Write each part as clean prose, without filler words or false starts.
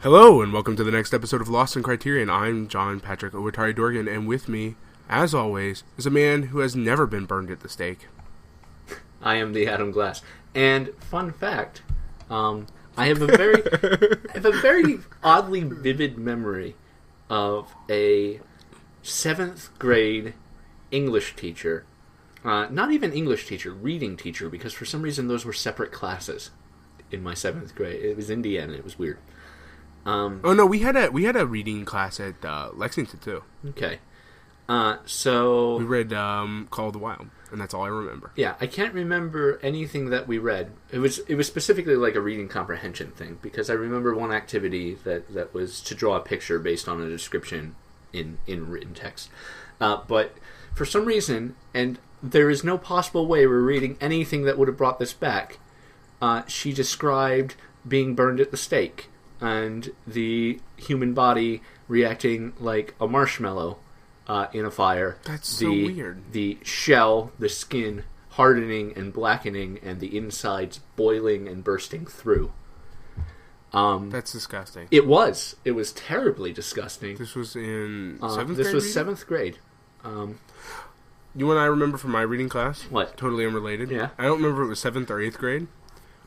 Hello, and welcome to the next episode of Lost in Criterion. I'm John Patrick Owatari Dorgan, and with me, as always, is a man who has never been burned at the stake. I am the Adam Glass. And fun fact, I have a very oddly vivid memory of a 7th grade English teacher. Not even English teacher, reading teacher, because for some reason those were separate classes in my 7th grade. It was Indiana. It was weird. Oh no, we had a reading class at Lexington too. Okay. So we read Call of the Wild, and that's all I remember. Yeah, I can't remember anything that we read. It was specifically like a reading comprehension thing, because I remember one activity that was to draw a picture based on a description in written text. But for some reason, and there is no possible way we're reading anything that would have brought this back, she described being burned at the stake and the human body reacting like a marshmallow in a fire. That's so weird. The shell, the skin, hardening and blackening, and the insides boiling and bursting through. That's disgusting. It was. It was terribly disgusting. This was in 7th grade? This was 7th grade. You know what I remember from my reading class? What? Totally unrelated. Yeah. I don't remember if it was 7th or 8th grade.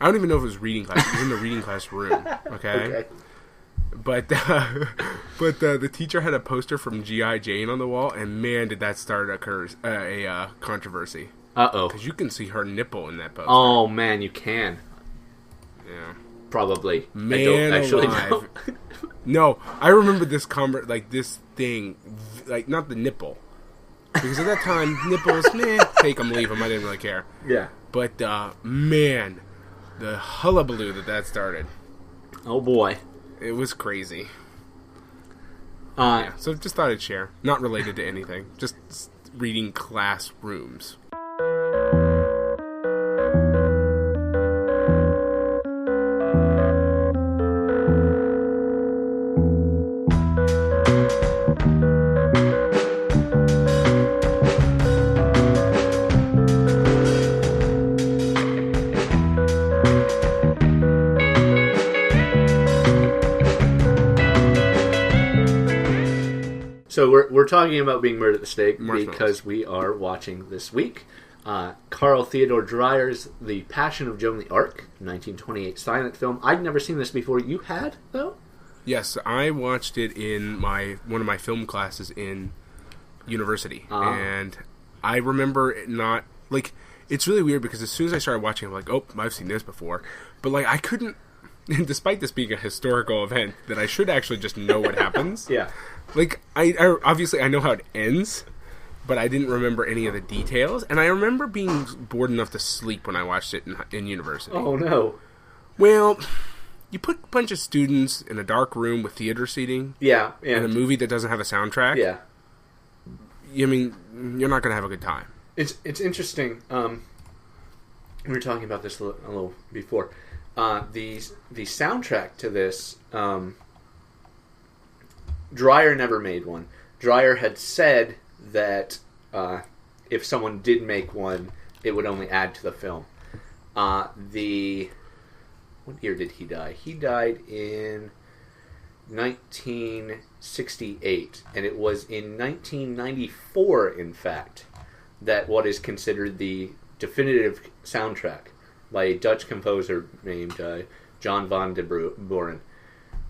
I don't even know if it was reading class. It was in the reading class room. Okay. But the teacher had a poster from G.I. Jane on the wall, and man, did that start a controversy. Uh-oh. Because you can see her nipple in that poster. Oh, man, you can. Yeah. Probably. Man I don't actually alive. know. No, I remember this this thing, like, not the nipple. Because at that time, nipples, take them, leave them, I didn't really care. Yeah. But, man, the hullabaloo that started. Oh, boy. It was crazy. Yeah, so just thought I'd share. Not related to anything. Just reading classrooms. So we're talking about being murdered at the stake because we are watching this week Carl Theodor Dreyer's The Passion of Joan of Arc, 1928 silent film. I'd never seen this before. You had, though? Yes, I watched it in one of my film classes in university. And I remember it not... Like, it's really weird because as soon as I started watching, I'm like, oh, I've seen this before. But, like, I couldn't... Despite this being a historical event, that I should actually just know what happens. Yeah. Like, I obviously I know how it ends, but I didn't remember any of the details. And I remember being bored enough to sleep when I watched it in university. Oh, no. Well, you put a bunch of students in a dark room with theater seating. Yeah. And a movie that doesn't have a soundtrack. Yeah. I mean, you're not going to have a good time. It's interesting. We were talking about this a little before. The soundtrack to this, Dreyer never made one. Dreyer had said that if someone did make one, it would only add to the film. What year did he die? He died in 1968, and it was in 1994, in fact, that what is considered the definitive soundtrack by a Dutch composer named John van de Boeren.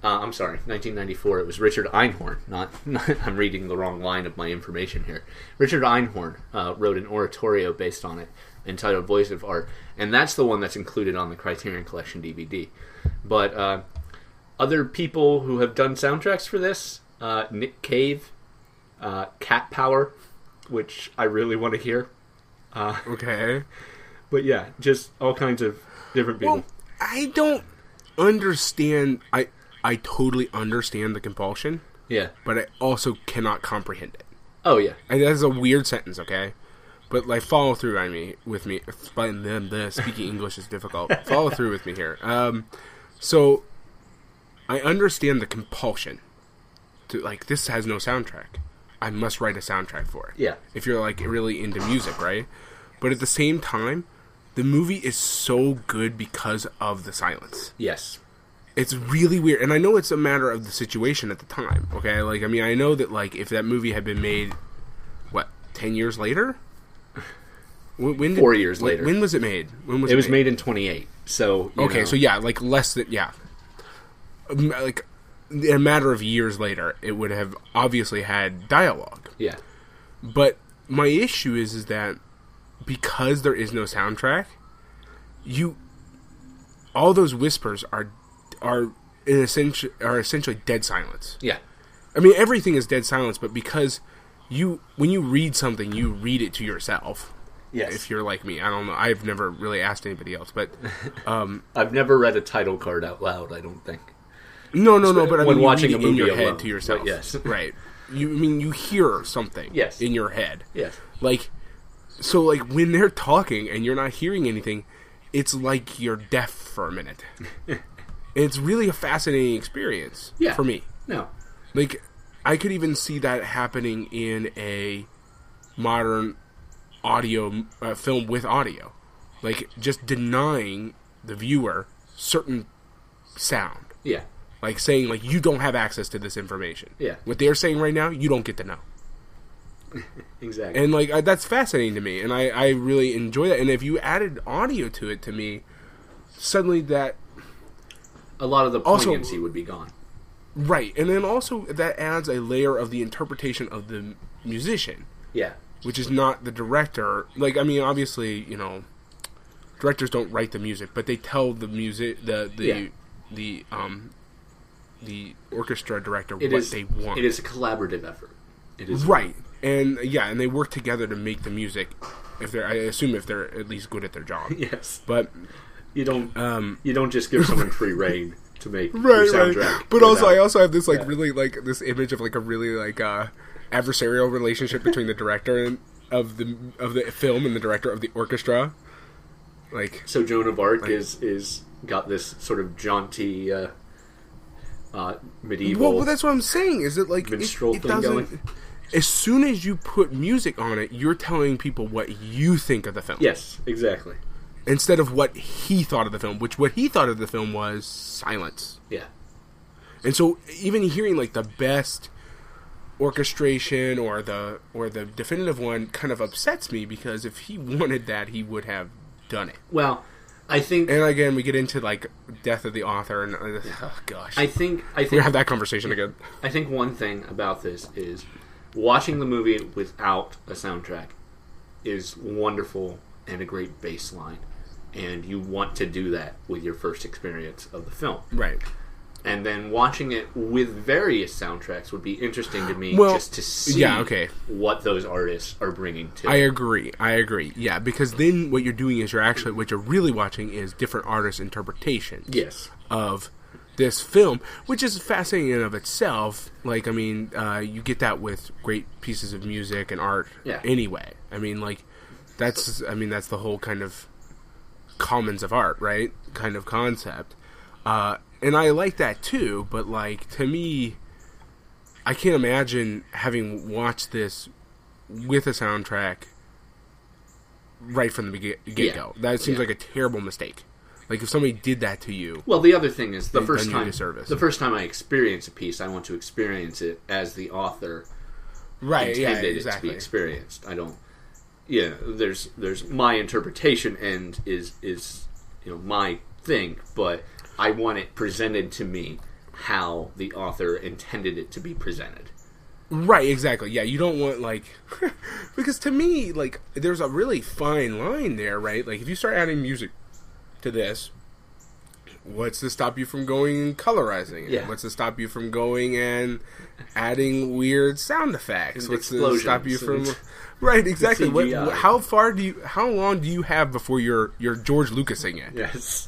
I'm sorry, 1994. It was Richard Einhorn. Not I'm reading the wrong line of my information here. Richard Einhorn wrote an oratorio based on it, entitled Voice of Art, and that's the one that's included on the Criterion Collection DVD. But other people who have done soundtracks for this, Nick Cave, Cat Power, which I really want to hear. Okay. But yeah, just all kinds of different people. Well, I don't understand. I totally understand the compulsion. Yeah. But I also cannot comprehend it. Oh, yeah. And that's a weird sentence, okay? But, like, follow through with me. Speaking English is difficult. Follow through with me here. So, I understand the compulsion. To, like, this has no soundtrack. I must write a soundtrack for it. Yeah. If you're, like, really into music, right? But at the same time, the movie is so good because of the silence. Yes. It's really weird, and I know it's a matter of the situation at the time. Okay, like I mean, I know that like if that movie had been made, 10 years later? When 4 years later. When was it made? It was made in 28. So okay, so yeah, like less than like in a matter of years later, it would have obviously had dialogue. Yeah. But my issue is that because there is no soundtrack, all those whispers are essentially dead silence. Yeah. I mean, everything is dead silence, but because when you read something, you read it to yourself. Yes. If you're like me, I don't know. I've never really asked anybody else, but I've never read a title card out loud. I don't think. No. But I mean, watching you read a movie in your alone, head to yourself. but yes. Right. You hear something. Yes. In your head. Yes. Like, so like when they're talking and you're not hearing anything, it's like you're deaf for a minute. It's really a fascinating experience. Yeah. For me. No. Like, I could even see that happening in a modern audio film with audio, like just denying the viewer certain sound. Yeah. Like saying like you don't have access to this information. Yeah. What they're saying right now, you don't get to know. Exactly. And like that's fascinating to me, and I really enjoy that. And if you added audio to it, to me, suddenly that a lot of the poignancy would be gone. Right, and then also that adds a layer of the interpretation of the musician. Yeah. Which is not the director. Like, I mean, obviously, directors don't write the music, but they tell the music, the orchestra director they want. It is a collaborative effort. It is right, and they work together to make the music. I assume if they're at least good at their job. Yes, but you don't just give someone free reign to make your soundtrack. Right. But I also have this really like this image of like a really like adversarial relationship between the director of the film and the director of the orchestra. Like, so Joan of Arc is got this sort of jaunty medieval. Well, that's what I'm saying. Is that like minstrel thing going? As soon as you put music on it, you're telling people what you think of the film. Yes, exactly. Instead of what he thought of the film, which what he thought of the film was silence. Yeah. And so even hearing like the best orchestration or the definitive one kind of upsets me, because if he wanted that, he would have done it. Well, I think, and again we get into like death of the author, and oh gosh, I think we're gonna have that conversation again. I think one thing about this is watching the movie without a soundtrack is wonderful and a great baseline, and you want to do that with your first experience of the film, right? And then watching it with various sountracks would be interesting to me, just to see what those artists are bringing to I agree. Yeah, because then what you're doing is what you're really watching is different artists' interpretations of this film, which is fascinating in and of itself. Like, I mean, you get that with great pieces of music and art anyway. I mean, like, that's the whole kind of commons of art, right? Kind of concept. And I like that too, but like, to me, I can't imagine having watched this with a soundtrack right from the get-go. That seems like a terrible mistake. Like, if somebody did that to you... Well, the other thing is, the first time I experience a piece, I want to experience it as the author intended it to be experienced. I don't... Yeah, there's my interpretation and is my thing, but I want it presented to me how the author intended it to be presented. Right, exactly. Yeah, you don't want, like... because to me, like, there's a really fine line there, right? Like, if you start adding music to this, what's to stop you from going and colorizing it? Yeah. What's to stop you from going and adding weird sound effects? What's to stop you from... Right, exactly. How long do you have before you're George Lucasing it? Yes.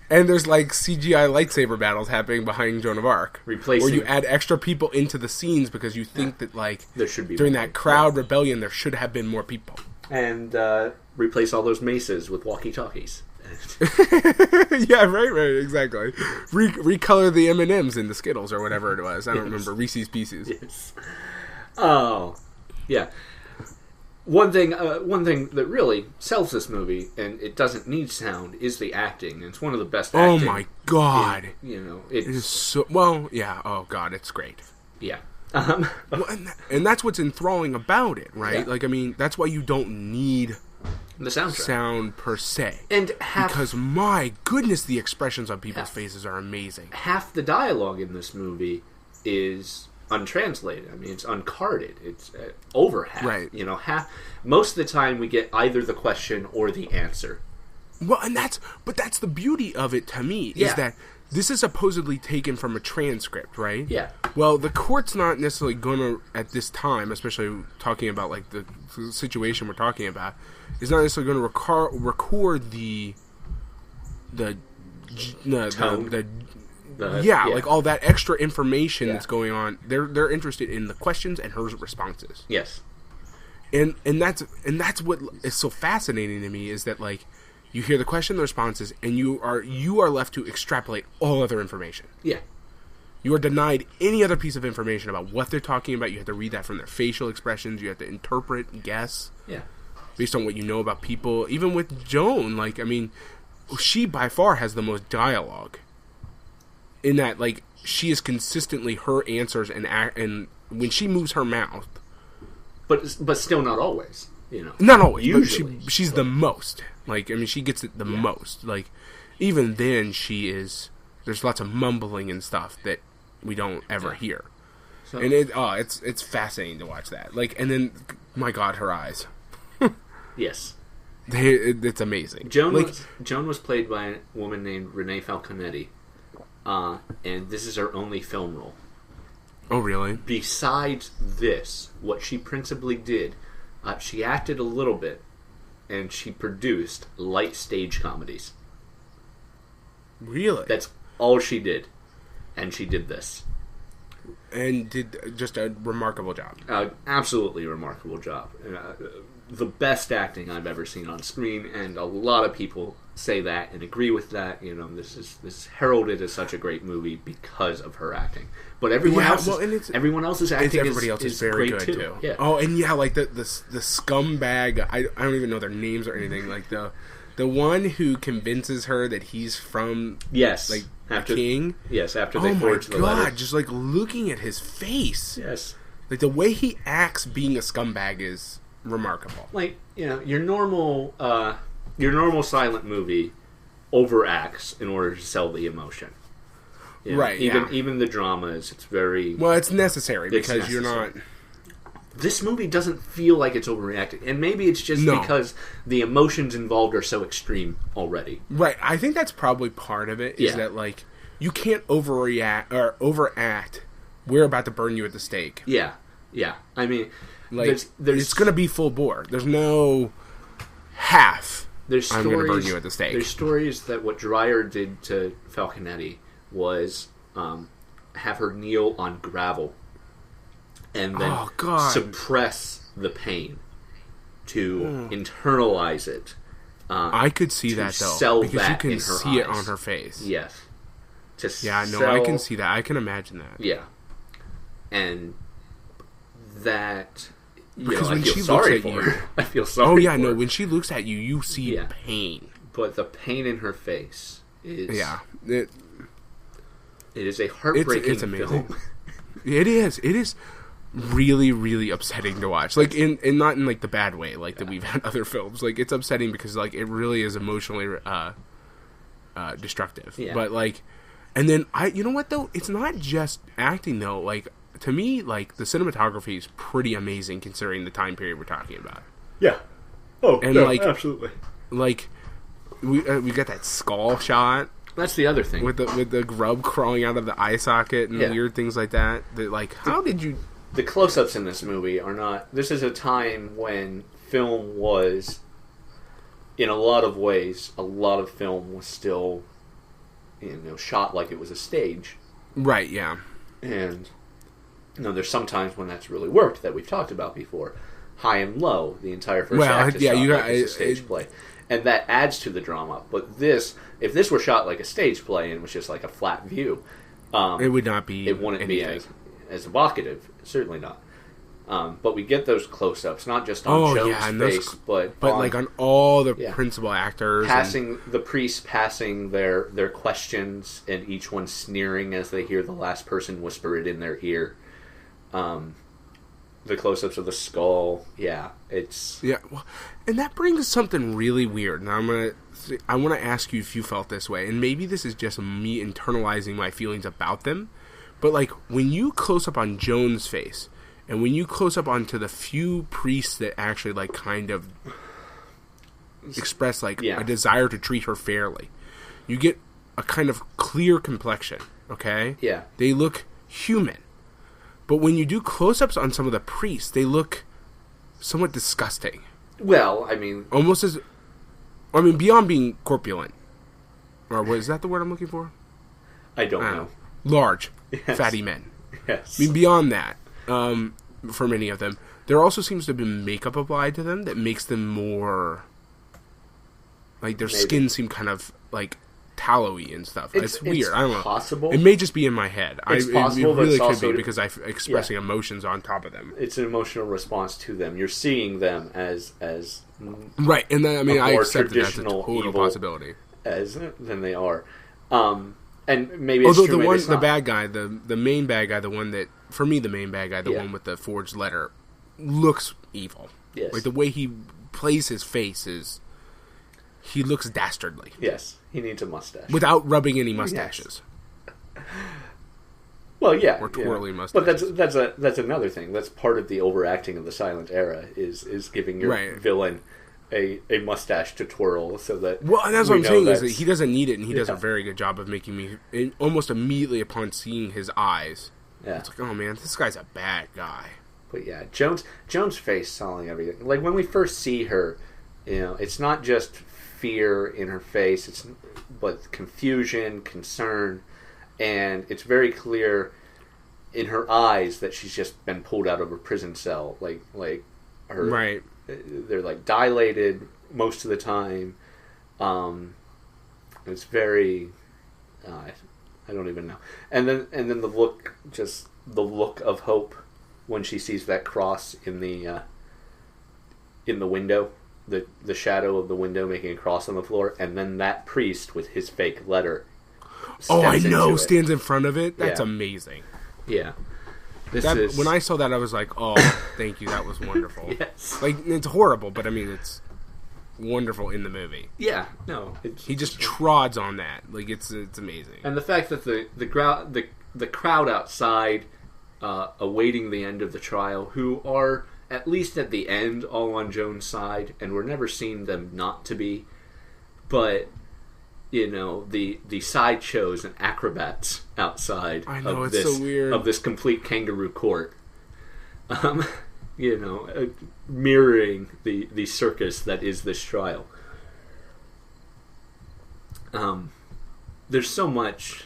And there's like CGI lightsaber battles happening behind Joan of Arc. Or you add extra people into the scenes because you think that like there should be during that crowd rebellion there should have been more people. And replace all those maces with walkie-talkies. Yeah, right, exactly. Recolor the M&Ms in the Skittles or whatever it was. I don't remember. Reese's Pieces. Yes. Oh, yeah. One thing that really sells this movie, and it doesn't need sound, is the acting. And it's one of the best acting. Oh my god! It is so well. Yeah. Oh god, it's great. Yeah. Well, and that's what's enthralling about it, right? Yeah. Like, I mean, that's why you don't need the soundtrack. Sound per se, and because my goodness, the expressions on people's faces are amazing. Half the dialogue in this movie is untranslated. I mean, it's uncarded. It's over half. Right. Half. Most of the time, we get either the question or the answer. Well, and that's the beauty of it to me is that this is supposedly taken from a transcript, right? Yeah. Well, the court's not necessarily going to, at this time, especially talking about like the situation we're talking about, is not necessarily going to record the tone. Like all that extra information that's going on. They're interested in the questions and her responses. Yes. And that's what is so fascinating to me is that like you hear the question, the responses, and you are left to extrapolate all other information. Yeah. You are denied any other piece of information about what they're talking about. You have to read that from their facial expressions. You have to interpret, guess. Yeah. Based on what you know about people. Even with Joan, like, I mean, she by far has the most dialogue. In that, like, she is consistently her answers and when she moves her mouth. But still not always, Not always, usually. But she's the most. Like, I mean, she gets it the most. Like, even then, there's lots of mumbling and stuff that we don't ever hear. So, and it's fascinating to watch that. Like, and then, my God, her eyes. Yes. It's amazing. Joan was played by a woman named Renee Falconetti. And this is her only film role. Oh, really? Besides this, what she principally did, she acted a little bit, and she produced light stage comedies. Really? That's all she did. And she did this. And did just a remarkable job. Absolutely remarkable job. The best acting I've ever seen on screen, and a lot of people say that and agree with that. This is heralded as such a great movie because of her acting. But everyone else's acting is very good too. Yeah. Oh, and like the scumbag. I don't even know their names or anything. Like the one who convinces her that he's from after king. Yes, after they forged the letter. Just like looking at his face. Yes. Like the way he acts being a scumbag is remarkable. Like, your normal silent movie overacts in order to sell the emotion. Right. Even the dramas, it's very it's necessary because you're not. This movie doesn't feel like it's overreacting, and maybe it's just because the emotions involved are so extreme already. Right. I think that's probably part of it. Is that like you can't overreact or overact. We're about to burn you at the stake. Yeah. Yeah. I mean, like it's going to be full bore. There's no half. I'm going to burn you at the stake. There's stories that what Dreyer did to Falconetti was have her kneel on gravel and then suppress the pain to internalize it. I could see that though, because you can see it on her face. Yes. I can see that. I can imagine that. Yeah, and that because when I feel she sorry looks at for you, her. I feel sorry. Oh yeah, when she looks at you, you see pain. But the pain in her face is it is a heartbreaking it's amazing. film. It is. It is really, really upsetting to watch. Like in not in like the bad way, like that we've had other films. Like it's upsetting because like it really is emotionally destructive. Yeah. But like, and then you know what though? It's not just acting though. Like to me, like the cinematography is pretty amazing considering the time period we're talking about. Yeah. Oh, and absolutely. Like we got that skull shot. That's the other thing with the grub crawling out of the eye socket and weird things like that. That like, how did you? The close-ups in this movie are not. This is a time when film was, in a lot of ways, a lot of film was still, shot like it was a stage. Right. Yeah. And there's some times when that's really worked that we've talked about before. High and Low, the entire first act is shot like it's a stage play. And that adds to the drama. But if this were shot like a stage play and was just like a flat view, it would not be. It wouldn't be as evocative. Certainly not. But we get those close-ups, not just on Joan's face, but on all the principal actors. The priests passing their questions, and each one sneering as they hear the last person whisper it in their ear. The close-ups of the skull, and that brings something really weird. And I want to ask you if you felt this way, and maybe this is just me internalizing my feelings about them. But like when you close up on Joan's face, and when you close up onto the few priests that actually like kind of express like a desire to treat her fairly, you get a kind of clear complexion. Okay, they look human. But when you do close-ups on some of the priests, they look somewhat disgusting. Well, I mean... beyond being corpulent. Or is that the word I'm looking for? I don't know. Large, fatty men. Yes. I mean, beyond that, for many of them, there also seems to have been makeup applied to them that makes them more... Like, their skin seem kind of, like... tallowy and stuff. It's weird. I don't know. Possible. It may just be in my head. It's possible, it really but could be because I'm expressing emotions on top of them. It's an emotional response to them. You're seeing them as right, and then I accept that that's a total possibility. Than they are, and maybe it's although true, the bad guy, the main bad guy, the one that for me the main bad guy, the one with the forged letter, looks evil. Yes, like the way he plays his face is. He looks dastardly. Yes, he needs a mustache. Without rubbing any mustaches. Yes. Well, yeah. Or twirling mustaches. But that's another thing. That's part of the overacting of the silent era, is giving your villain a mustache to twirle so that... Well, and that's what I'm saying, is that he doesn't need it, and he does a very good job of making me... Almost immediately upon seeing his eyes, it's like, oh man, this guy's a bad guy. But yeah, Joan's face selling everything. Like, when we first see her, it's not just... fear in her face, but confusion, concern, and it's very clear in her eyes that she's just been pulled out of a prison cell. Like her, they're like dilated most of the time. It's very, I don't even know. And then the look of hope when she sees that cross in the window. The shadow of the window making a cross on the floor, and then that priest with his fake letter. Stands in front of it. That's amazing. Yeah, when I saw that, I was like, "Oh, thank you, that was wonderful." Yes, like it's horrible, but I mean, it's wonderful in the movie. Yeah, no, he just trods on that, like it's amazing. And the fact that the crowd outside, awaiting the end of the trial, who are. At least at the end, all on Joan's side, and we're never seeing them not to be. But, the sideshows and acrobats outside of this, so weird. Of this complete kangaroo court. Mirroring the circus that is this trial. There's so much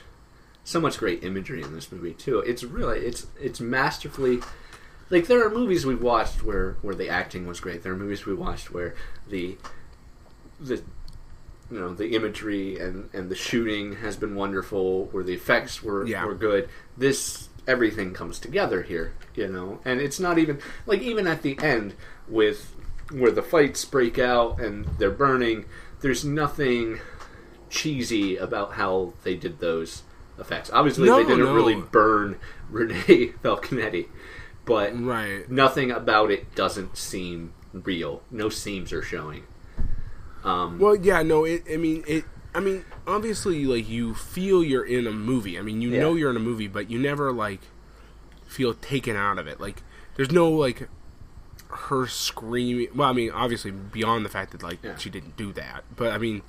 great imagery in this movie, too. It's really, it's masterfully... Like, there are movies we've watched where the acting was great. There are movies we watched where the imagery and the shooting has been wonderful, where the effects were good. Everything comes together here, and it's not even, like, even at the end with where the fights break out and they're burning, there's nothing cheesy about how they did those effects. Obviously, they didn't really burn Renee Falconetti. But nothing about it doesn't seem real. No seams are showing. Obviously, like, you feel you're in a movie. I mean, know you're in a movie, but you never, like, feel taken out of it. Like, there's no, like, her screaming. Well, I mean, obviously, beyond the fact that, like, she didn't do that. But, I mean,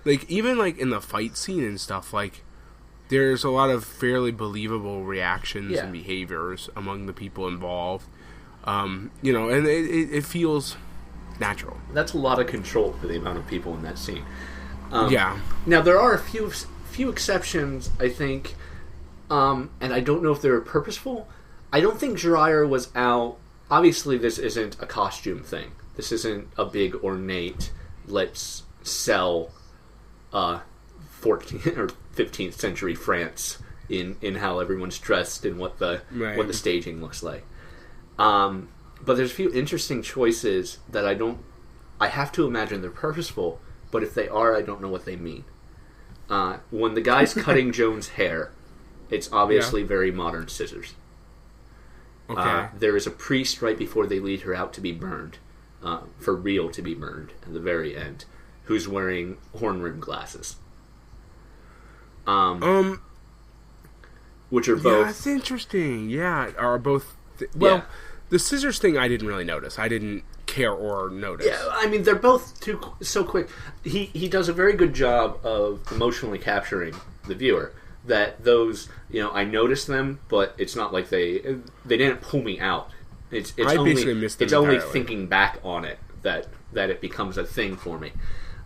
like, even, like, in the fight scene and stuff, like... There's a lot of fairly believable reactions and behaviors among the people involved, and it feels natural. That's a lot of control for the amount of people in that scene. Now there are a few exceptions, I think, and I don't know if they're purposeful. I don't think Dreyer was out. Obviously, this isn't a costume thing. This isn't a big ornate. Let's sell 14th or 15th century France in how everyone's dressed and what the staging looks like. But there's a few interesting choices that I have to imagine they're purposeful, but if they are, I don't know what they mean. When the guy's cutting Joan's hair, it's obviously very modern scissors. Okay. There is a priest right before they lead her out to be burned, for real to be burned at the very end, who's wearing horn-rimmed glasses. Which are both... Yeah, that's interesting. Yeah, are both... Yeah. The scissors thing I didn't really notice. I didn't care or notice. Yeah, I mean, they're both so quick. He does a very good job of emotionally capturing the viewer. That those, I noticed them, but it's not like they didn't pull me out. It's I only, basically missed them It's only entirely. thinking back on it that it becomes a thing for me.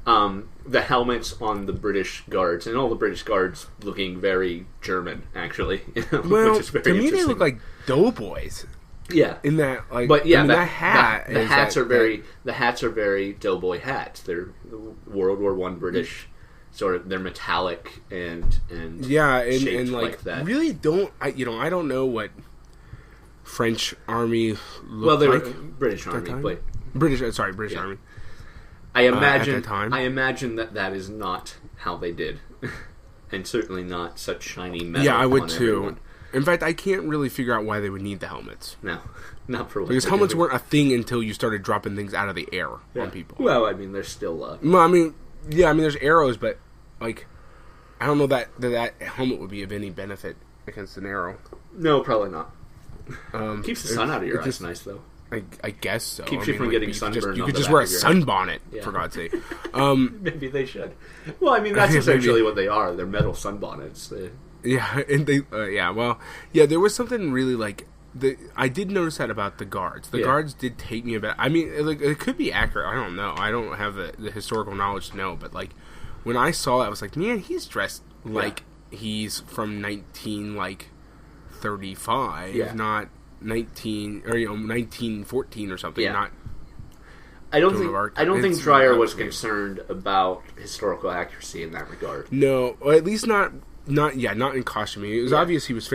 The helmets on the British guards, and all the British guards looking very German, actually. Well, which is very to me they interesting. look like doughboys. Yeah, In that, like, but yeah, I mean, the hats are very doughboy hats. They're World War I British, sort of. They're metallic and yeah, and shaped like that. really don't I don't know what French army looked Well, they were like. British that Army, time? but British Yeah. Army. I imagine that time? I imagine that is not how they did, and certainly not such shiny metal. Yeah, I would on too. everyone. In fact, I can't really figure out why they would need the helmets. No, not for what Because they're helmets doing. weren't a thing until you started dropping things out of the air Yeah. on people. Well, I mean, they're still Well, I mean, there's arrows, but like, I don't know that helmet would be of any benefit against an arrow. no, probably not. Keeps the sun it- out of your it eyes, just- nice though. I guess so. Keeps I you mean, from like, getting you could sunburned You on could the just back wear a of your head. sunbonnet, Yeah. for God's sake. Maybe they should. Well, I mean, that's Yeah, essentially maybe. what they are. They're metal sunbonnets. Yeah, and they, there was something really like I did notice that about the guards. The Yeah. guards did take me about. I mean, it could be accurate. I don't know. I don't have the historical knowledge to know. But like when I saw that, I was like, man, he's dressed like he's from 1935, Yeah. not 1914 or something. Yeah. Not. I don't Joan think of Arc. I don't think It's Dreyer not was weird. concerned about historical accuracy in that regard. No, or at least not in costuming. It was Yeah. obvious he was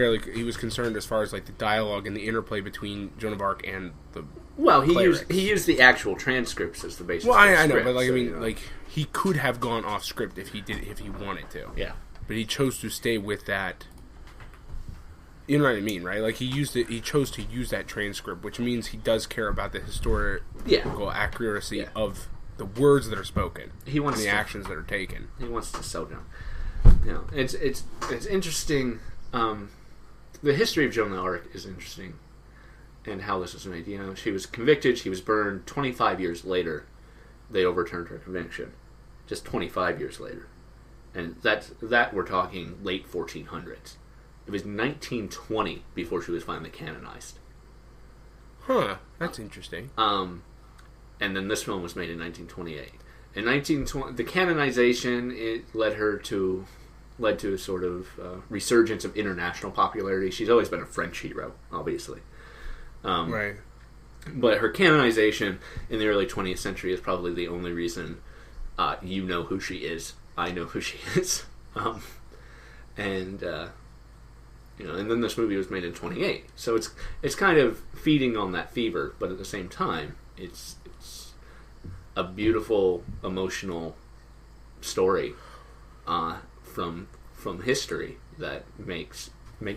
concerned as far as like the dialogue and the interplay between Joan of Arc and the. Well, he Clerics. used the actual transcripts as the basis. Well, of the I know, script, but like so, I mean, like he could have gone off script if he wanted to. yeah, But he chose to stay with that. You know what I mean, right? Like he chose to use that transcript, which means he does care about the historical accuracy Yeah. of the words that are spoken. He wants and the to- actions that are taken. he wants to sell down. It's interesting. The history of Joan of Arc is interesting, and how this was made. She was convicted. She was burned. 25 years later, they overturned her conviction. Just 25 years later, and that we're talking late 1400s. It was 1920 before she was finally canonized. Huh? That's interesting. And then this film was made in 1928. In 1920, the canonization led to a sort of resurgence of international popularity. She's always been a French hero, obviously. Right. But her canonization in the early 20th century is probably the only reason you know who she is. I know who she is. And then this movie was made in 28. So it's kind of feeding on that fever, but at the same time, it's a beautiful, emotional story from history that makes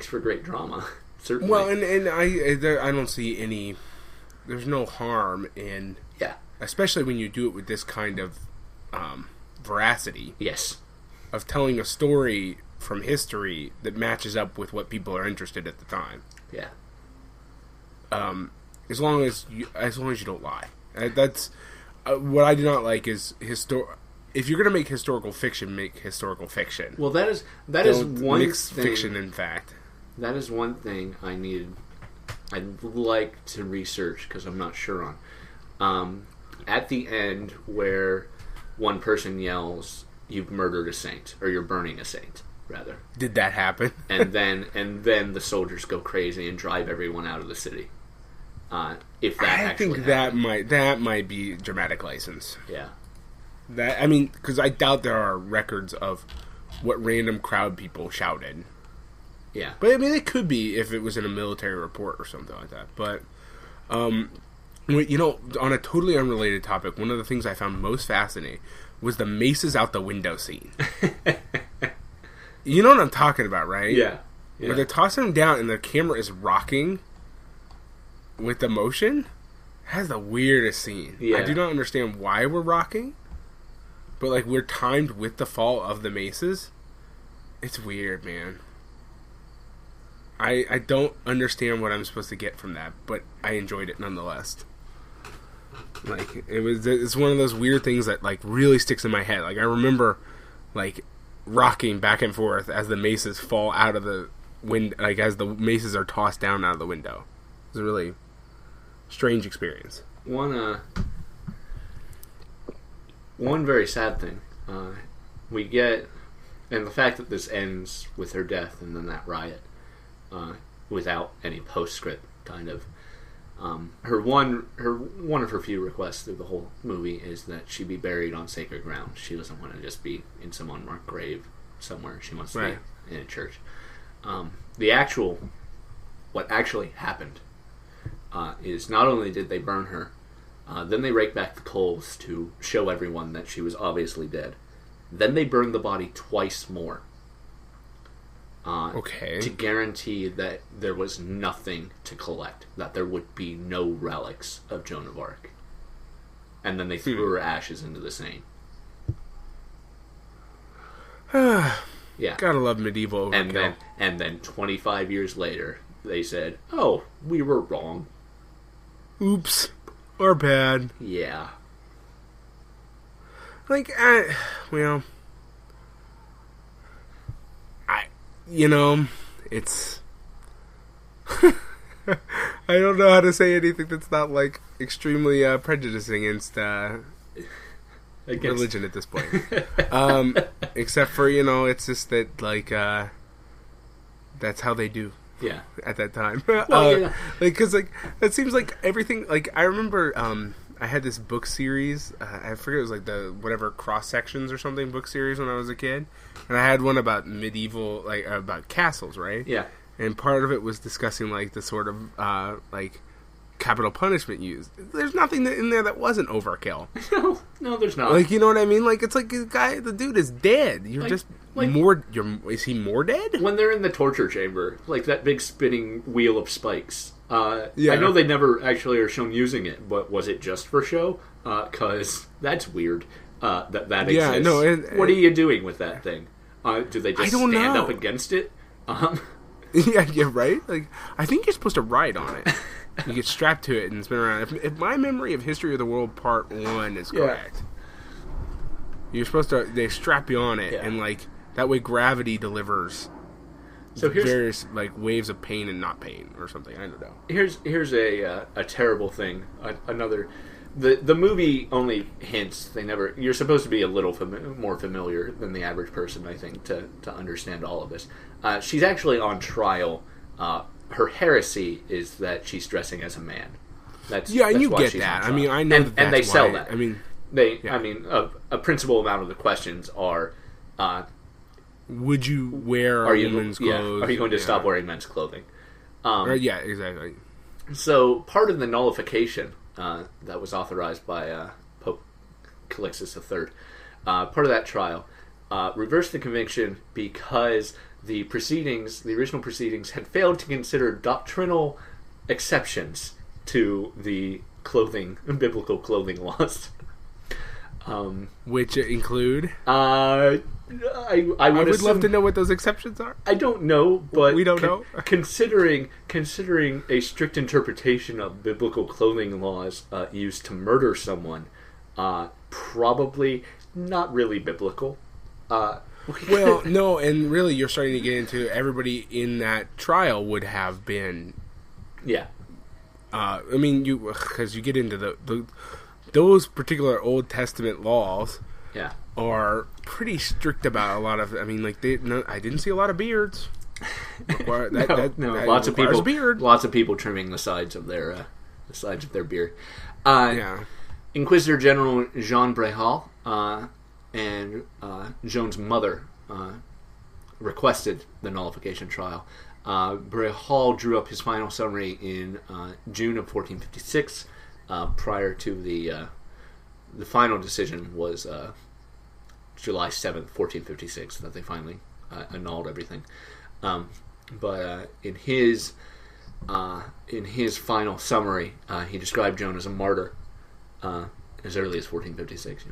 for great drama. Certainly. Well, and I don't see any. There's no harm in, especially when you do it with this kind of veracity. Yes. Of telling a story from history that matches up with what people are interested at the time. Yeah. As long as you don't lie. That's what I do not like is if you're going to make historical fiction, make historical fiction. Well, that is Don't one mix thing. fiction and fact. That is one thing I'd like to research because I'm not sure on. At the end, where one person yells, "You've murdered a saint," or "You're burning a saint," rather. Did that happen? and then the soldiers go crazy and drive everyone out of the city. If that I actually think happened. that might be dramatic license. Yeah. Because I doubt there are records of what random crowd people shouted. Yeah. But I mean, it could be if it was in a military report or something like that. But You know, on a totally unrelated topic, one of the things I found most fascinating was the maces out the window scene. You know what I'm talking about, right? Yeah. Where they're tossing them down and the camera is rocking with the motion. It has the weirdest scene. Yeah. I do not understand why we're rocking, but like we're timed with the fall of the maces. It's weird, man. I don't understand what I'm supposed to get from that, but I enjoyed it nonetheless. Like it's one of those weird things that like really sticks in my head. Like I remember like rocking back and forth as the maces fall out of the window, like as the maces are tossed down out of the window. It's a really strange experience. One very sad thing we get, and the fact that this ends with her death and then that riot without any postscript, kind of. One of her few requests through the whole movie is that she be buried on sacred ground. She doesn't want to just be in some unmarked grave somewhere. She wants to be in a church. What actually happened is not only did they burn her, then they raked back the coals to show everyone that she was obviously dead. Then they burned the body twice more. To guarantee that there was nothing to collect, that there would be no relics of Joan of Arc. And then they threw her ashes into the Seine. Yeah. Gotta love medieval overkill. And then 25 years later, they said, "Oh, we were wrong. Oops. Or bad." Yeah. Like, it's... I don't know how to say anything that's not, like, extremely prejudicing against religion at this point. Except for, it's just that, like, that's how they do. Yeah. At that time. Well, yeah. Because, like, it seems like everything... Like, I remember I had this book series. I forget, it was, like, the whatever cross-sections or something book series when I was a kid. And I had one about medieval... Like, about castles, right? Yeah. And part of it was discussing, like, the sort of, like, capital punishment used. There's nothing in there that wasn't overkill. No, there's not. Like, you know what I mean? Like, it's like the dude is dead. You're just more... is he more dead? When they're in the torture chamber, like that big spinning wheel of spikes. Yeah. I know they never actually are shown using it, but was it just for show? Because that's weird that exists. Yeah, no. What are you doing with that thing? Do they just stand up against it? Yeah, right? Like, I think you're supposed to ride on it. You get strapped to it and spin around. If my memory of History of the World Part 1 is correct, you're supposed to... They strap you on it, and, like, that way gravity delivers various, like, waves of pain and not pain, or something. I don't know. Here's a terrible thing. Another... The movie only hints. They never... You're supposed to be a little more familiar than the average person, I think, to understand all of this. She's actually on trial. Her heresy is that she's dressing as a man. That's you get she's that. I mean, I know and they sell that. I mean, a principal amount of the questions are: would you wear women's clothes? Are you going to stop wearing men's clothing? Yeah, exactly. So part of the nullification that was authorized by Pope Calixtus III, part of that trial, reversed the conviction because the original proceedings, had failed to consider doctrinal exceptions to the biblical clothing laws. Which include? I would love to know what those exceptions are. I don't know, but we don't know. Considering a strict interpretation of biblical clothing laws used to murder someone, probably not really biblical. Well, no, and really, you're starting to get into everybody in that trial would have been. Yeah. I mean, because you get into those particular Old Testament laws. Yeah. Are pretty strict about a lot of. I mean, like I didn't see a lot of beards. Lots of people. Beard. Lots of people trimming the sides of their beard. Yeah. Inquisitor General Jean Brehal and Joan's mother requested the nullification trial. Brehal drew up his final summary in June of 1456. prior to the final decision was July 7th, 1456, that they finally annulled everything. But in his final summary, he described Joan as a martyr as early as 1456,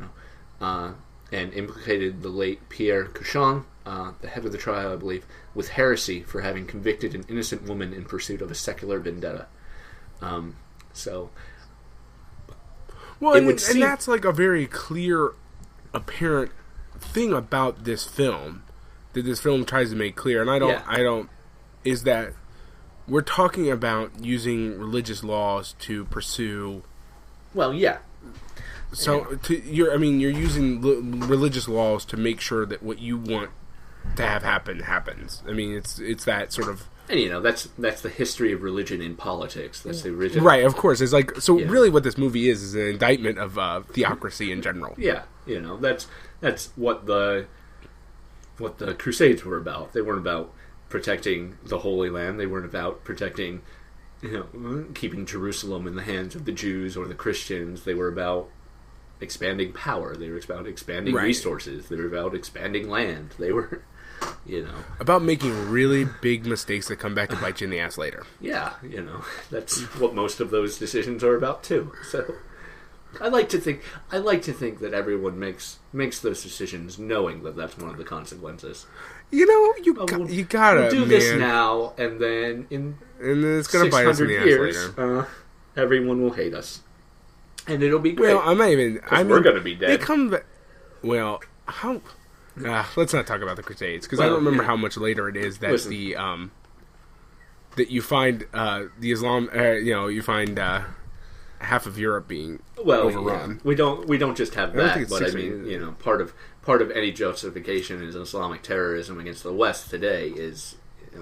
and implicated the late Pierre Cauchon, the head of the trial, I believe, with heresy for having convicted an innocent woman in pursuit of a secular vendetta. Well, and that's like a very clear, apparent thing about this film that this film tries to make clear, and I don't, is that we're talking about using religious laws to pursue. Well, yeah. So you're using religious laws to make sure that what you want to have happen happens. I mean, it's that sort of. And that's the history of religion in politics. That's the original. Right, of course. It's like really what this movie is an indictment of theocracy in general. Yeah, that's what the Crusades were about. They weren't about protecting the Holy Land. They weren't about protecting, keeping Jerusalem in the hands of the Jews or the Christians. They were about expanding power. They were about expanding resources. They were about expanding land. They were, about making really big mistakes that come back to bite you in the ass later. Yeah, that's what most of those decisions are about too. So I like to think that everyone makes those decisions knowing that that's one of the consequences. You gotta we'll do this now, and then in it's gonna bite us in the ass years, later. Everyone will hate us, and it'll be great. Well, we're gonna be dead. They come back. Well, how? Let's not talk about the Crusades because I don't remember how much later it is that that you find the Islam. You find half of Europe being overrun. Yeah. We don't just have that, but I mean, part of any justification is Islamic terrorism against the West today is. It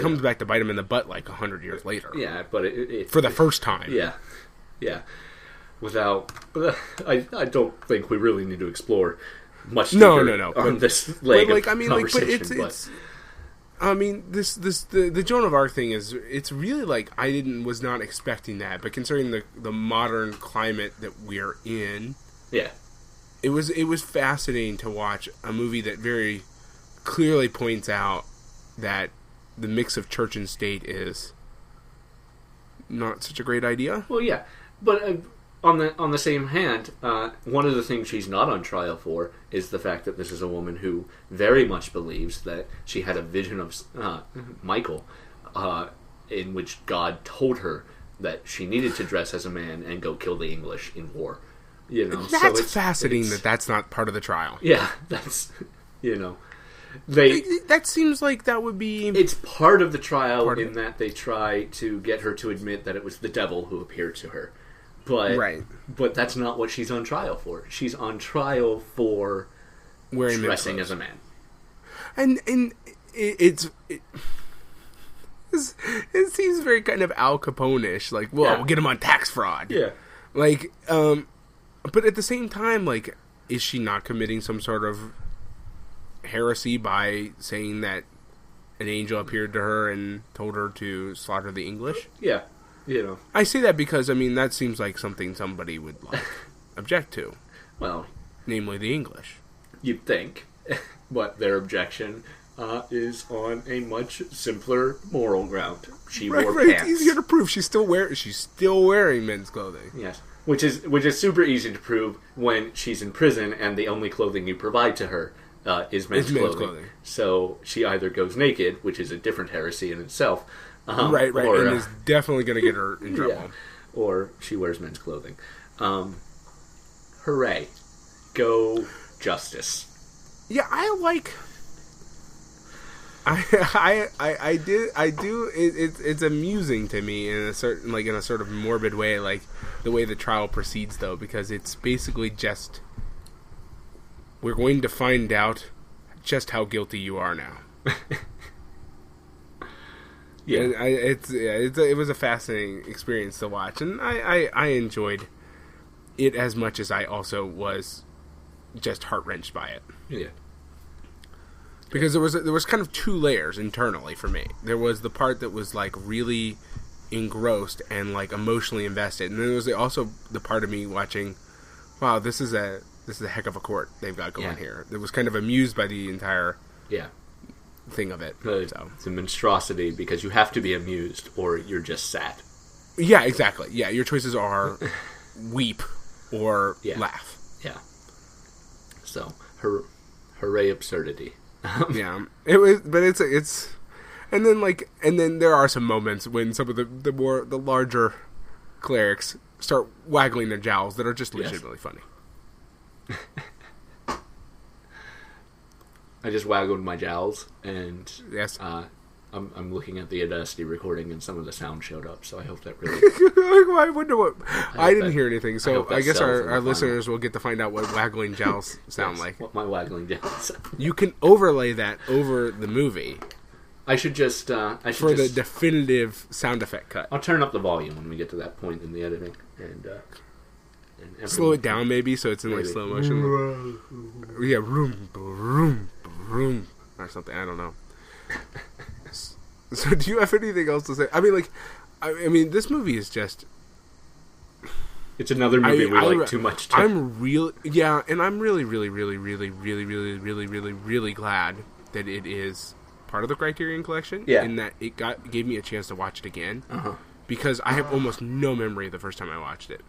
comes back to bite them in the butt 100 years later. Yeah, but it for the first time. Yeah. I don't think we really need to explore much. No. On this leg of conversation. The Joan of Arc thing it's really I was not expecting that, but considering the modern climate that we're in, it was fascinating to watch a movie that very clearly points out that the mix of church and state is not such a great idea. Well, yeah, but on the same hand, one of the things she's not on trial for is the fact that this is a woman who very much believes that she had a vision of Michael, in which God told her that she needed to dress as a man and go kill the English in war. That's fascinating that that's not part of the trial. Yeah, that's that seems like that would be. It's part of the trial in that they try to get her to admit that it was the devil who appeared to her. But that's not what she's on trial for. She's on trial for wearing dressing as a man. And it seems very kind of Al Capone-ish. We'll get him on tax fraud. Yeah. But at the same time, is she not committing some sort of heresy by saying that an angel appeared to her and told her to slaughter the English? Yeah. I say that because, that seems like something somebody would object to. Well, namely the English. You'd think. But their objection is on a much simpler moral ground. She wore pants. It's easier to prove. She's still wearing men's clothing. Yes. Which is super easy to prove when she's in prison and the only clothing you provide to her is men's clothing. So she either goes naked, which is a different heresy in itself. Right, and is definitely going to get her in trouble. Yeah. Or she wears men's clothing. Hooray. Go justice. Yeah, I do. It's amusing to me in a certain, in a sort of morbid way, the way the trial proceeds, though, because it's basically just we're going to find out just how guilty you are now. Yeah, it was a fascinating experience to watch, and I enjoyed it as much as I also was just heart-wrenched by it. Yeah. Because there was kind of two layers internally for me. There was the part that was really engrossed and like emotionally invested. And then there was also the part of me watching, wow, this is a heck of a court they've got going here. It was kind of amused by the entire thing of it. So. It's a monstrosity because you have to be amused or you're just sad. Yeah, exactly. Yeah, your choices are weep or laugh. Yeah. So, hooray absurdity. Yeah, it was, but it's, and then there are some moments when some of the larger clerics start waggling their jowls that are just legitimately funny. I just waggled my jowls, and yes, I'm looking at the Audacity recording, and some of the sound showed up. So I hope that really. I wonder what. I didn't hear anything, so I guess our listeners will get to find out what waggling jowls sound like. What my waggling jowls. You can overlay that over the movie. I should just. The definitive sound effect cut. I'll turn up the volume when we get to that point in the editing, and slow it down maybe so it's in like slow motion. Yeah, room, or something. I don't know. So, do you have anything else to say? I mean, this movie is just. It's another movie we like too much. I'm really glad that it is part of the Criterion collection. Yeah. And that it gave me a chance to watch it again. Because I have almost no memory of the first time I watched it.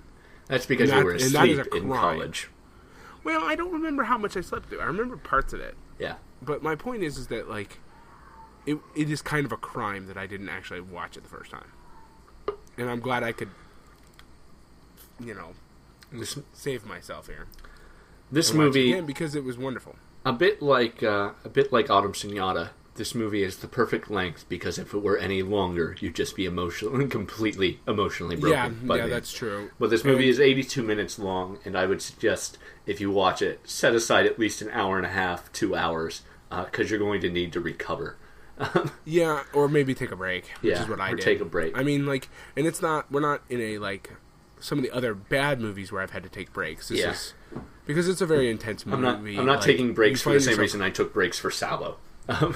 That's because you were asleep in college. Well, I don't remember how much I slept through. I remember parts of it. Yeah. But my point is that, like, it is kind of a crime that I didn't actually watch it the first time. And I'm glad I could, save myself here. This movie, again, because it was wonderful. A bit like Autumn Sonata. This movie is the perfect length because if it were any longer, you'd just be completely emotionally broken. Yeah, that's true. But this movie is 82 minutes long, and I would suggest if you watch it, set aside at least an hour and a half, 2 hours, because you're going to need to recover. Yeah, or maybe take a break, which is what I did. Take a break. I mean, like, and we're not in a, like, some of the other bad movies where I've had to take breaks. This is, because it's a very intense movie. I'm not taking breaks for the same reason I took breaks for Salvo.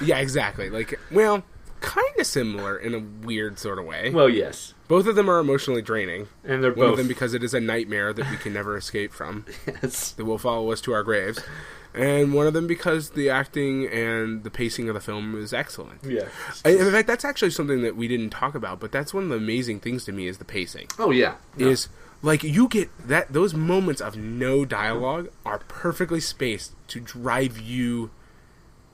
Yeah, exactly. Like, well, kind of similar in a weird sort of way. Well, yes. Both of them are emotionally draining. And they're both... One of them because it is a nightmare that we can never escape from. Yes. That will follow us to our graves. And one of them because the acting and the pacing of the film is excellent. Yeah. In fact, that's actually something that we didn't talk about, but that's one of the amazing things to me is the pacing. Oh, yeah. Is, like, you get that... Those moments of no dialogue are perfectly spaced to drive you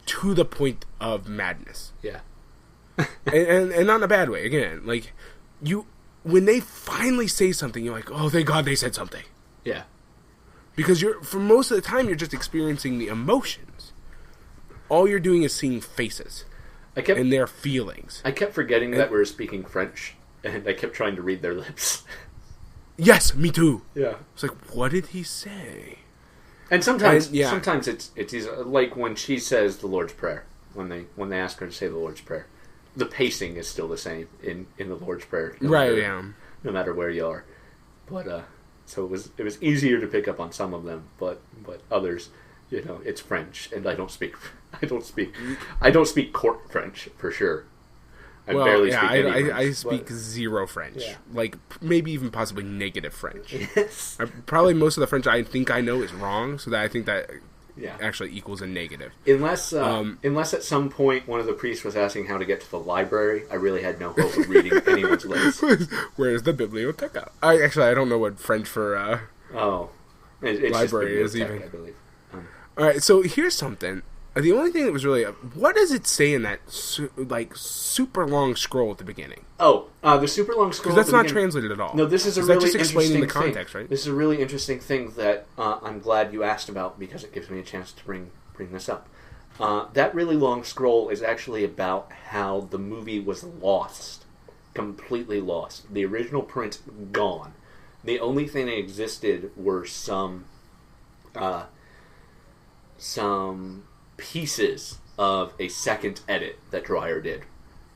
to the point of madness. Yeah. and not in a bad way. Again, like, when they finally say something, you're like, oh, thank God they said something. Yeah. Because for most of the time, you're just experiencing the emotions. All you're doing is seeing faces and their feelings. I kept forgetting that we were speaking French, and I kept trying to read their lips. Yes, me too. Yeah. It's like, what did he say? And sometimes it's easy, like when she says the Lord's Prayer, when they ask her to say the Lord's Prayer, the pacing is still the same in the Lord's Prayer, no matter where you are. But so it was easier to pick up on some of them, but others, it's French, and I don't speak court French for sure. I barely speak any French. I speak zero French. Yeah. Like, maybe even possibly negative French. Yes. Probably most of the French I think I know is wrong, so that I think that actually equals a negative. Unless at some point one of the priests was asking how to get to the library, I really had no hope of reading anyone's lips. Where's the biblioteca? I don't know what French for it's library is even. I believe. All right, so here's something. The only thing that was really... what does it say in that, super long scroll at the beginning? Oh, the super long scroll... Because that's not translated at all. No, this is a really interesting explaining the context, thing. Right? This is a really interesting thing that I'm glad you asked about, because it gives me a chance to bring this up. That really long scroll is actually about how the movie was lost. Completely lost. The original print, gone. The only thing that existed were some pieces of a second edit that Dreyer did.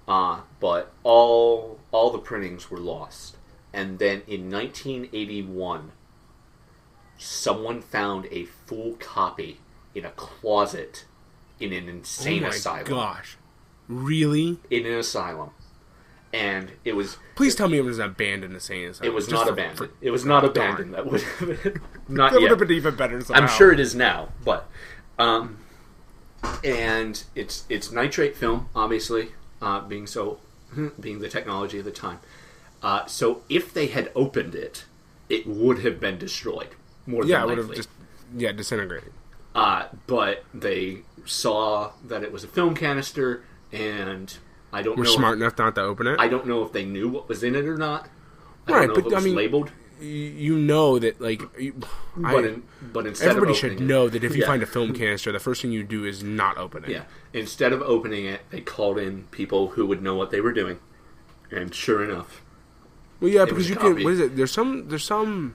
But all the printings were lost. And then in 1981, someone found a full copy in a closet in an insane asylum. Oh my gosh. Really? In an asylum. And it was... Please tell me it was abandoned insane asylum. It was not abandoned. It was not abandoned. That would have been... Not that yet. would have been even better somehow. I'm sure it is now, but... and it's nitrate film, obviously, being the technology of the time. So if they had opened it, it would have been destroyed. More than likely. Yeah, it would have just disintegrated. But they saw that it was a film canister, and I don't know. We're smart enough not to open it. I don't know if they knew what was in it or not. I don't know if it was labeled. You know that, like, but instead everybody of should opening know that if you find a film canister, the first thing you do is not open it. Yeah. Instead of opening it, they called in people who would know what they were doing, and sure enough, well, yeah, because you can. What is it? There's some.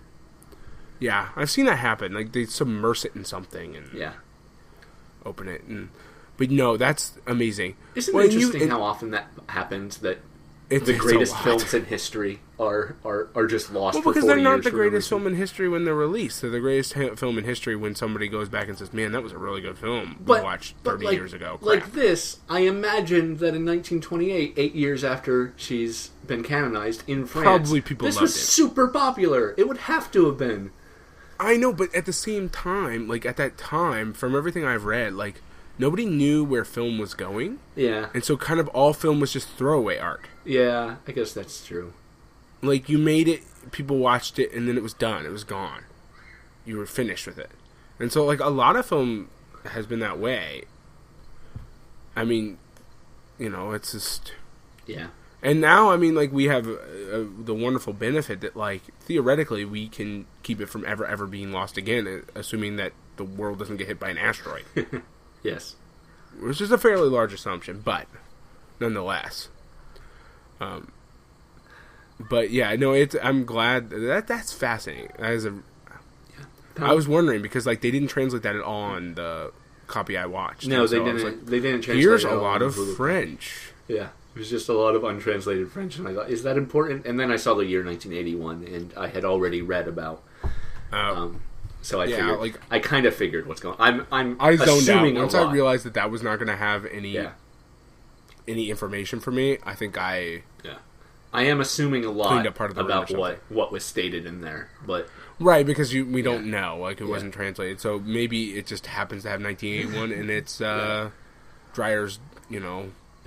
Yeah, I've seen that happen. Like they submerge it in something and open it, but no, that's amazing. Isn't it interesting how often that happens? That the greatest films in history are just lost. Well, because they're not the greatest film in history when they're released. They're the greatest film in history when somebody goes back and says, "Man, that was a really good film we watched 30 years ago." Crap. Like this, I imagine that in 1928, 8 years after she's been canonized in France, probably people this loved was it. super popular. It would have to have been. I know, but at the same time, like at that time, from everything I've read, like nobody knew where film was going. Yeah. And so kind of all film was just throwaway art. Yeah, I guess that's true. Like you made it, people watched it, and then it was done. It was gone. You were finished with it. And so like a lot of film has been that way. I mean, it's just... Yeah. And now, I mean, like, we have the wonderful benefit that, like, theoretically, we can keep it from ever being lost again, assuming that the world doesn't get hit by an asteroid. Yes. Which is a fairly large assumption, but nonetheless. But, yeah, no, I'm glad. That's fascinating. I was wondering, because, like, they didn't translate that at all on the copy I watched. No, they didn't. Like, they didn't translate here's it a lot of French. Yeah. It was just a lot of untranslated French, and I thought, is that important? And then I saw the year 1981, and I had already read about. So I figured, like, I kind of figured what's going on. I zoned out once I realized that was not going to have any information for me. I think I am assuming a lot about what was stated in there, but right, because we don't know, like it wasn't translated, so maybe it just happens to have 1981 and it's Dreyer's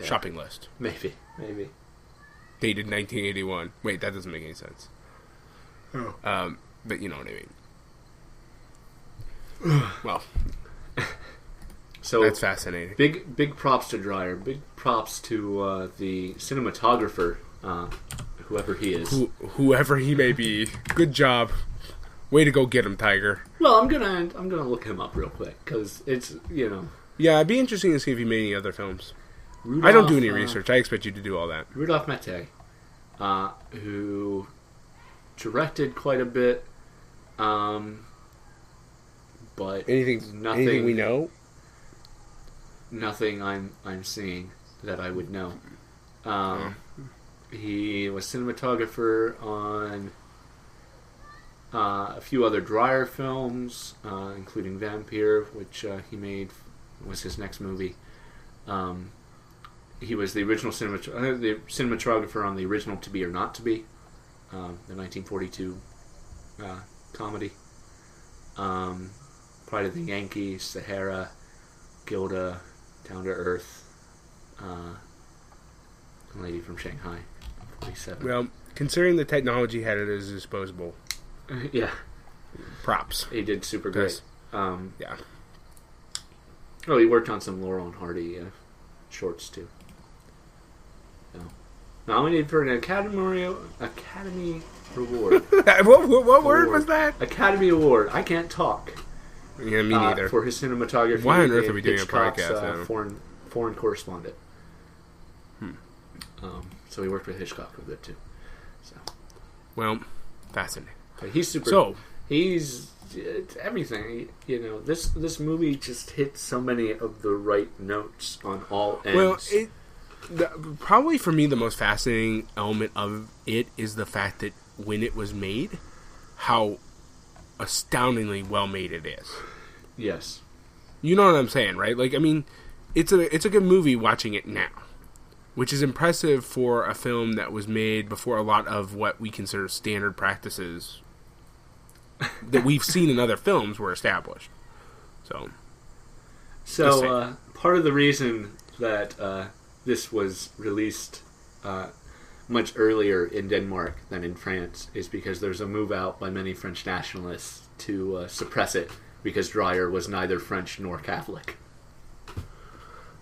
shopping list. Maybe. Dated 1981. Wait, that doesn't make any sense. Oh. But you know what I mean. Well, so that's fascinating. Big props to Dreyer. Big props to the cinematographer, whoever he is. Whoever he may be. Good job. Way to go get him, Tiger. Well, I'm gonna look him up real quick because it's Yeah, it'd be interesting to see if he made any other films. Rudolph, I don't do any research. I expect you to do all that. Rudolph Maté, who directed quite a bit, but anything we know. Nothing I'm seeing that I would know. He was cinematographer on a few other Dreyer films, including Vampire, which he made was his next movie. He was the original cinematographer on the original To Be or Not to Be, the 1942 comedy. Pride of the Yankees, Sahara, Gilda, Down to Earth, Lady from Shanghai, 47. Well, considering the technology had at his disposal, yeah, props. He did super great. Yeah. Oh, he worked on some Laurel and Hardy shorts too. So, nominated for an Academy Award. What word was that? Academy Award. I can't talk. Yeah, me neither. For his cinematography. Why on earth are we doing Hitchcock's, a podcast? Foreign correspondent. So he worked with Hitchcock a bit too. So, well, fascinating. But he's super. So he's it's everything. This movie just hits so many of the right notes on all ends. Well, probably for me the most fascinating element of it is the fact that when it was made, how astoundingly well made it is. Yes. You know what I'm saying, right? Like, I mean, it's a good movie watching it now. which is impressive for a film that was made before a lot of what we consider standard practices that we've seen in other films were established. So part of the reason that this was released much earlier in Denmark than in France is because there's a move out by many French nationalists to suppress it because Dreyer was neither French nor Catholic.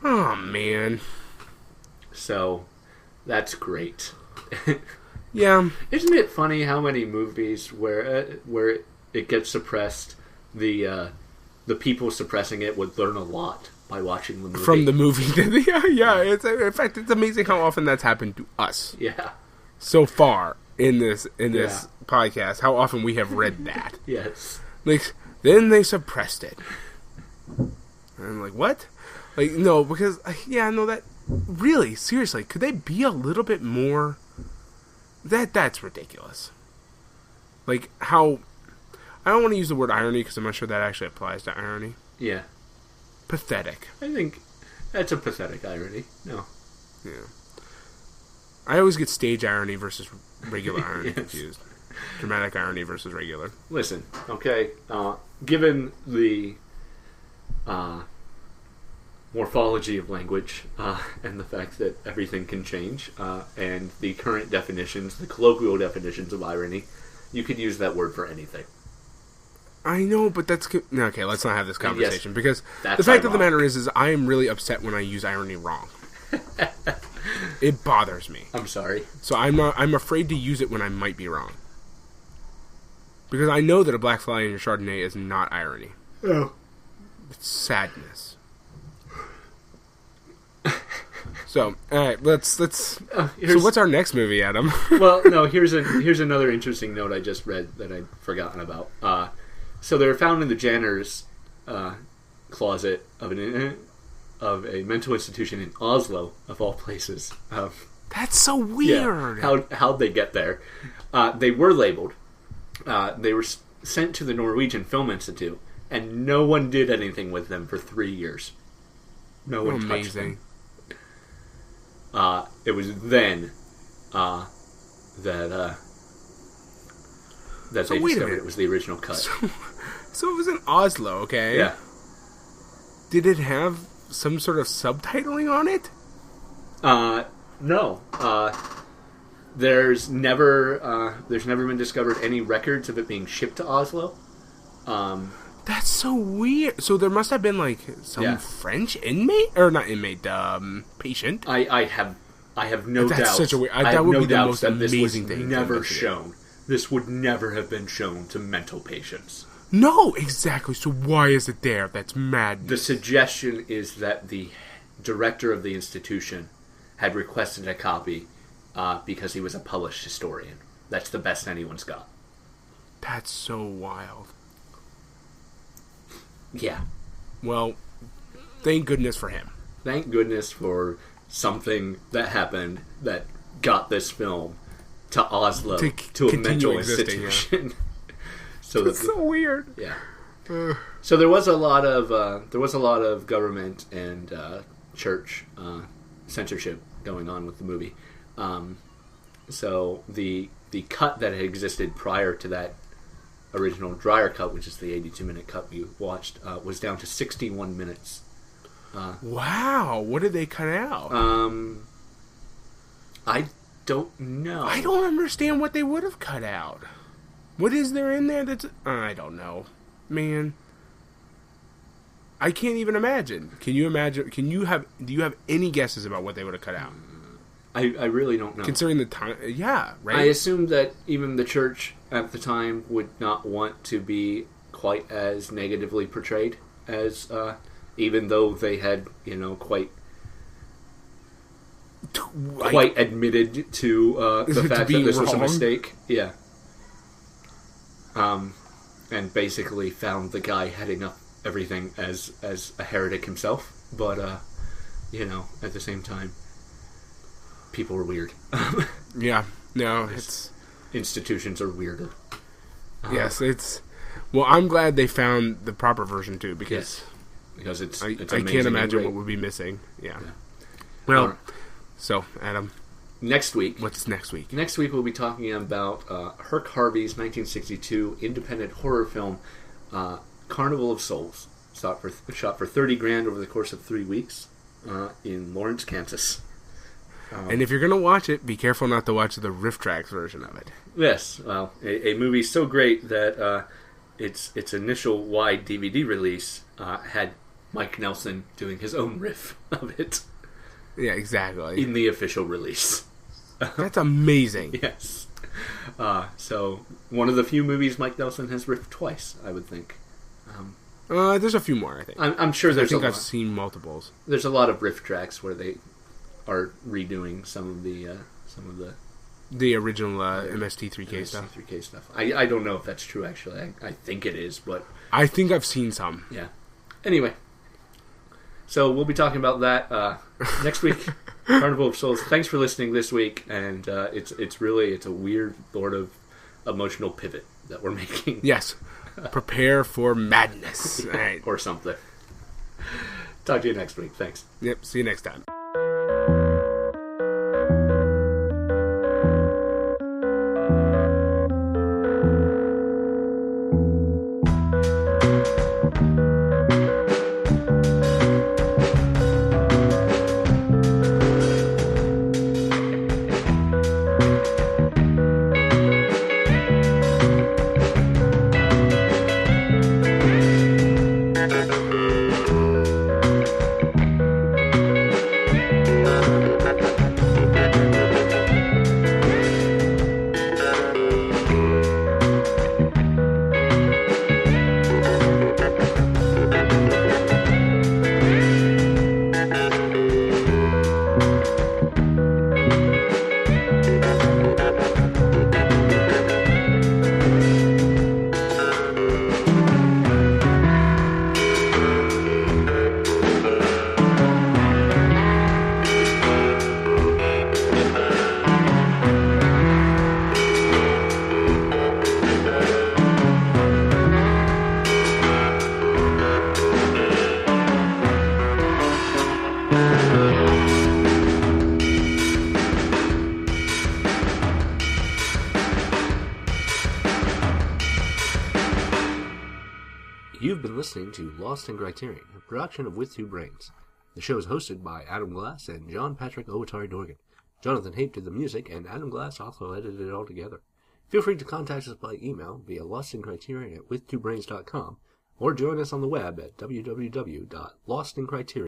Oh, man. So, that's great. Yeah. Isn't it funny how many movies where it gets suppressed, the people suppressing it would learn a lot by watching the movie. From the movie. Yeah. In fact, it's amazing how often that's happened to us. Yeah. So far in this podcast, how often we have read that. Yes. Like, then they suppressed it. And I'm like, what? Like, no, because, that... Really, seriously, could they be a little bit more... That's ridiculous. Like, how... I don't want to use the word irony, because I'm not sure that actually applies to irony. Yeah. Pathetic. I think that's a pathetic irony. No. Yeah. I always get stage irony versus regular irony confused. Dramatic irony versus regular. Listen, okay, given the morphology of language and the fact that everything can change and the current definitions, the colloquial definitions of irony, you could use that word for anything. I know, but that's... Okay, let's not have this conversation, because the fact ironic. of the matter is I am really upset when I use irony wrong. It bothers me. I'm sorry. So I'm afraid to use it when I might be wrong. Because I know that a black fly in your Chardonnay is not irony. Oh. It's sadness. So, alright, let's so what's our next movie, Adam? Well, no, here's another interesting note I just read that I'd forgotten about. So they're found in the janitor's closet of a mental institution in Oslo, of all places. That's so weird. Yeah, how'd they get there? They were labeled. They were sent to the Norwegian Film Institute, and no one did anything with them for 3 years. No one touched them. It was then that they discovered it was the original cut. So it was in Oslo, okay? Yeah. Did it have some sort of subtitling on it? No. There's never been discovered any records of it being shipped to Oslo. That's so weird. So there must have been like some French inmate, or not inmate, patient. I have no doubt. That's such a weird. That would be the most amazing thing. Never shown. This would never have been shown to mental patients. No, exactly. So why is it there? That's madness. The suggestion is that the director of the institution had requested a copy because he was a published historian. That's the best anyone's got. That's so wild. Yeah. Well, thank goodness for him. Thank goodness for something that happened that got this film to Oslo, to a mental institution. Yeah. So that's so weird. Yeah. So there was a lot of government and church censorship going on with the movie. So the cut that had existed prior to that original Dreyer cut, which is the 82-minute cut we watched, was down to 61 minutes. Wow! What did they cut out? I don't know. I don't understand what they would have cut out. What is there in there that's... I don't know. Man. I can't even imagine. Can you imagine? Do you have any guesses about what they would have cut out? I really don't know. Considering the time... Yeah, right? I assume that even the church at the time would not want to be quite as negatively portrayed as... even though they had, quite admitted to the fact that this was a mistake. Yeah. And basically found the guy heading up everything as a heretic himself. But, at the same time, people were weird. Yeah. No, institutions are weirder. Yes, it's... Well, I'm glad they found the proper version, too, because... Yes. Because it's I can't imagine what would be missing. Yeah. Well, So, Adam, Next week. what's next week? Next week we'll be talking about Herc Harvey's 1962 independent horror film, Carnival of Souls. Shot for $30,000 over the course of 3 weeks in Lawrence, Kansas. And if you're going to watch it, be careful not to watch the riff tracks version of it. Yes, well, a movie so great that its initial wide DVD release had Mike Nelson doing his own riff of it. Yeah, exactly. In the official release. That's amazing. Yes. So, one of the few movies Mike Nelson has riffed twice, I would think. There's a few more, I think. I'm sure there's I've seen multiples. There's a lot of riff tracks where they are redoing some of the original MST3K stuff. MST3K stuff. I don't know if that's true, actually. I think it is, but... I think I've seen some. Yeah. Anyway. So, we'll be talking about that next week. Carnival of Souls. Thanks for listening this week, and it's a weird sort of emotional pivot that we're making. Yes. Prepare for madness. Yeah, All right. Or something. Talk to you next week. Thanks. Yep, see you next time. You've been listening to Lost in Criterion, a production of With Two Brains. The show is hosted by Adam Glass and John Patrick Owatari Dorgan. Jonathan Hape did the music, and Adam Glass also edited it all together. Feel free to contact us by email via lostincriterion@withtwobrains.com or join us on the web at www.lostincriterion.com.